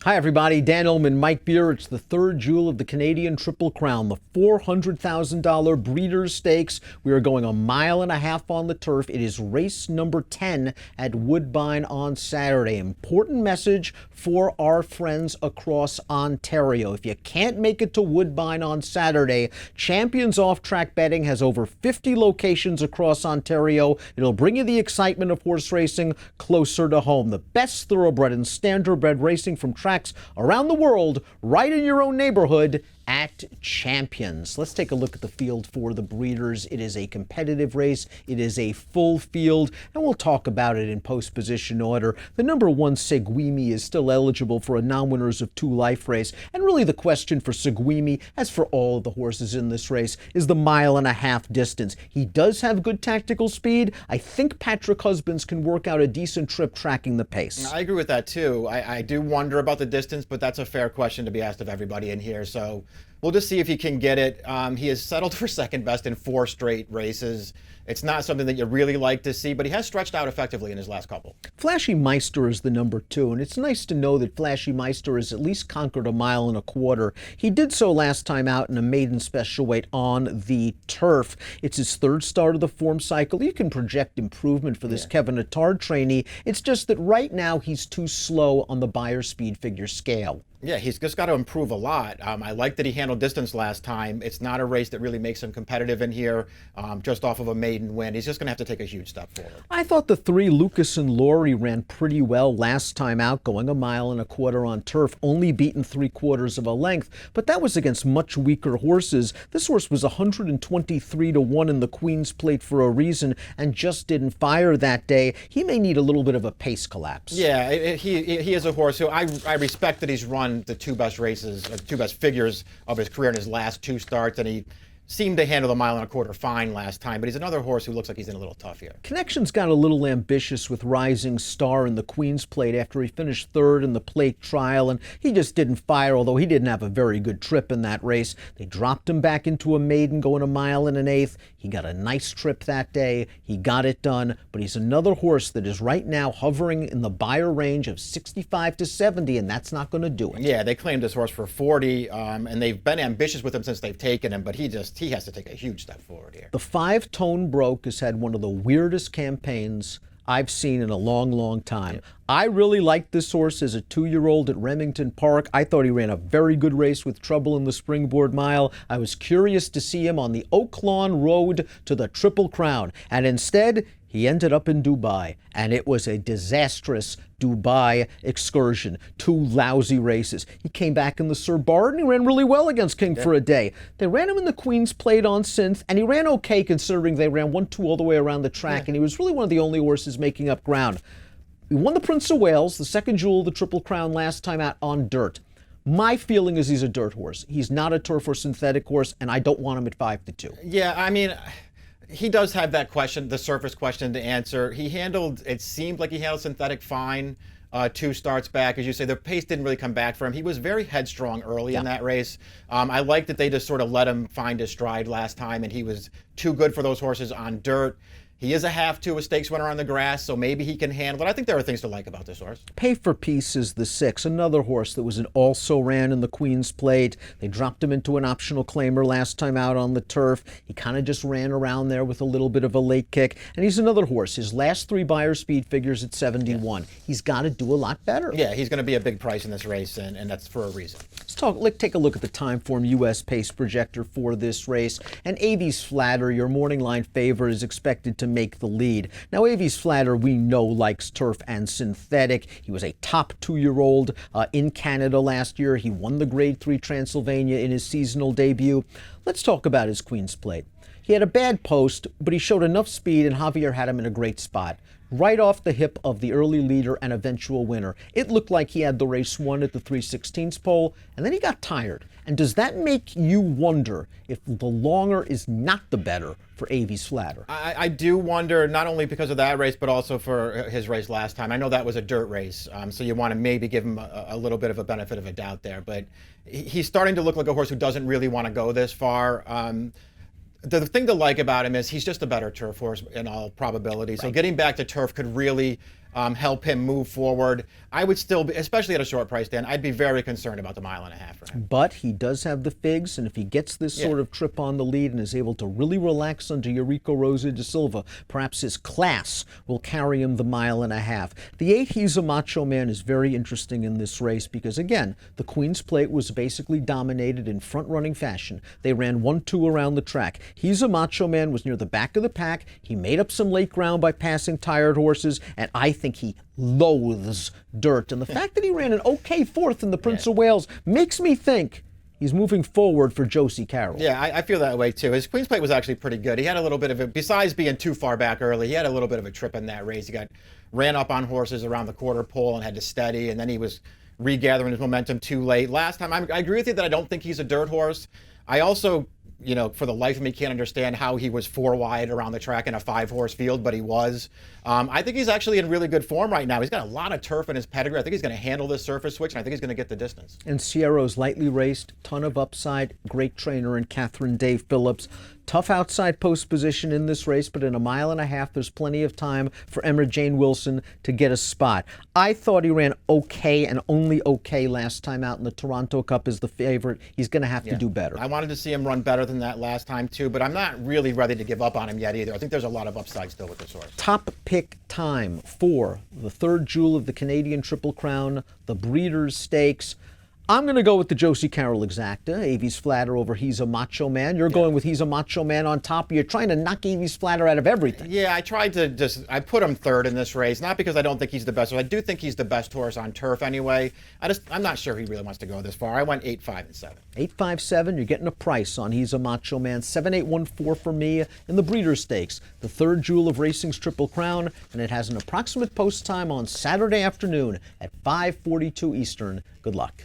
Hi, everybody. Dan Illman, Mike Beer. It's the third jewel of the Canadian Triple Crown, the $400,000 Breeders' Stakes. We are going a mile and a half on the turf. It is race number 10 at Woodbine on Saturday. Important message for our friends across Ontario. If you can't make it to Woodbine on Saturday, Champions Off-Track Betting has over 50 locations across Ontario. It'll bring you the excitement of horse racing closer to home. The best thoroughbred and standardbred racing from tracks around the world, right in your own neighborhood at Champions. Let's take a look at the field for the Breeders. It is a competitive race. It is a full field, and we'll talk about it in post-position order. The number 1 Seguimi is still eligible for a non-winners of 2 life race, and really the question for Seguimi, as for all of the horses in this race, is the mile-and-a-half distance. He does have good tactical speed. I think Patrick Husbands can work out a decent trip tracking the pace. I agree with that too. I do wonder about the distance, but that's a fair question to be asked of everybody in here. So we'll just see if he can get it. He has settled for second best in 4 straight races. It's not something that you really like to see, but he has stretched out effectively in his last couple. Flashy Meister is the number 2, and it's nice to know that Flashy Meister has at least conquered a mile and a quarter. He did so last time out in a maiden special weight on the turf. It's his 3rd start of the form cycle. You can project improvement for this Kevin Attard trainee. It's just that right now he's too slow on the Beyer speed figure scale. Yeah, he's just got to improve a lot. I like that he handled distance last time. It's not a race that really makes him competitive in here, just off of a maiden win. He's just going to have to take a huge step forward. I thought the 3 Lucas and Laurie ran pretty well last time out, going a mile and a quarter on turf, only beaten 3/4 of a length, but that was against much weaker horses. This horse was 123 to 1 in the Queen's Plate for a reason and just didn't fire that day. He may need a little bit of a pace collapse. Yeah, he is a horse who I respect that he's run the 2 best races, 2 best figures of his career in his last 2 starts, and he seemed to handle the mile and a quarter fine last time, but he's another horse who looks like he's in a little tough here. Connections got a little ambitious with Rising Star in the Queen's Plate after he finished 3rd in the Plate trial, and he just didn't fire, although he didn't have a very good trip in that race. They dropped him back into a maiden going a mile and an eighth. He got a nice trip that day. He got it done, but he's another horse that is right now hovering in the Beyer range of 65 to 70, and that's not going to do it. Yeah, they claimed this horse for 40, and they've been ambitious with him since they've taken him, but he has to take a huge step forward here. The 5-Tone Broke has had one of the weirdest campaigns I've seen in a long, long time. Yep. I really liked this horse as a 2-year-old at Remington Park. I thought he ran a very good race with Trouble in the Springboard Mile. I was curious to see him on the Oak Lawn Road to the Triple Crown, and instead he ended up in Dubai, and it was a disastrous Dubai excursion. 2 lousy races. He came back in the Sir Bard, and he ran really well against King for a day. They ran him in the Queen's Plate on synth, and he ran okay considering they ran 1-2 all the way around the track, and he was really one of the only horses making up ground. He won the Prince of Wales, the 2nd jewel of the Triple Crown last time out on dirt. My feeling is he's a dirt horse. He's not a turf or synthetic horse, and I don't want him at 5 to 2. Yeah, I mean, he does have that question, the surface question to answer. It seemed like he handled synthetic fine 2 starts back. As you say, the pace didn't really come back for him. He was very headstrong early in that race. I like that they just sort of let him find his stride last time, and he was too good for those horses on dirt. He is a half-2, a stakes winner on the grass, so maybe he can handle it. I think there are things to like about this horse. Pay for Peace is the 6, another horse that was also ran in the Queen's Plate. They dropped him into an optional claimer last time out on the turf. He kind of just ran around there with a little bit of a late kick. And he's another horse. His last 3 Beyer speed figures at 71. Yeah. He's got to do a lot better. Yeah, he's going to be a big price in this race, and that's for a reason. Let's take a look at the Timeform U.S. pace projector for this race. And Avies Flatter, your morning line favorite, is expected to make the lead. Now, Avies Flatter, we know, likes turf and synthetic. He was a top 2-year-old in Canada last year. He won the Grade 3 Transylvania in his seasonal debut. Let's talk about his Queen's Plate. He had a bad post, but he showed enough speed, and Javier had him in a great spot. Right off the hip of the early leader and eventual winner. It looked like he had the race won at the 3/16 pole, and then he got tired. And does that make you wonder if the longer is not the better for Avies Flatter? I do wonder, not only because of that race, but also for his race last time. I know that was a dirt race, so you want to maybe give him a little bit of a benefit of a doubt there. But he's starting to look like a horse who doesn't really want to go this far. The thing to like about him is he's just a better turf horse in all probability. So getting back to turf could really help him move forward. I would still be, especially at a short price, Dan, I'd be very concerned about the 1.5 miles for him. But he does have the figs, and if he gets this sort of trip on the lead and is able to really relax under Eurico Rosa da Silva, perhaps his class will carry him the 1.5 miles. The 8, He's a Macho Man, is very interesting in this race because, again, the Queen's Plate was basically dominated in front-running fashion. They ran 1-2 around the track. He's a Macho Man was near the back of the pack. He made up some late ground by passing tired horses, and I think he loathes dirt. And the fact that he ran an okay 4th in the Prince of Wales makes me think he's moving forward for Josie Carroll. Yeah, I feel that way too. His Queen's Plate was actually pretty good. He had a little bit of it, besides being too far back early, he had a little bit of a trip in that race. He ran up on horses around the quarter pole and had to steady, and then he was regathering his momentum too late. Last time, I agree with you that I don't think he's a dirt horse. I also, for the life of me, can't understand how he was 4 wide around the track in a 5-horse field, but he was. I think he's actually in really good form right now. He's got a lot of turf in his pedigree. I think he's going to handle this surface switch, and I think he's going to get the distance. And Sierro's lightly raced, ton of upside, great trainer in Catherine Day Phillips. Tough outside post position in this race, but in a 1.5 miles, there's plenty of time for Emma Jane Wilson to get a spot. I thought he ran okay and only okay last time out in the Toronto Cup as the favorite. He's going to have to do better. I wanted to see him run better than that last time too, but I'm not really ready to give up on him yet either. I think there's a lot of upside still with this horse. Top pick time for the 3rd jewel of the Canadian Triple Crown, the Breeders' Stakes. I'm going to go with the Josie Carroll Exacta. Avies Flatter over He's a Macho Man. You're going with He's a Macho Man on top. You're trying to knock Avies Flatter out of everything. Yeah, I tried to I put him 3rd in this race, not because I don't think he's the best. I do think he's the best horse on turf anyway. I'm not sure he really wants to go this far. I went 8, 5, and 7. 8, 5, 7. You're getting a price on He's a Macho Man. 7, 8, 1, 4 for me in the Breeders' Stakes, the 3rd jewel of racing's Triple Crown, and it has an approximate post time on Saturday afternoon at 5:42 Eastern. Good luck.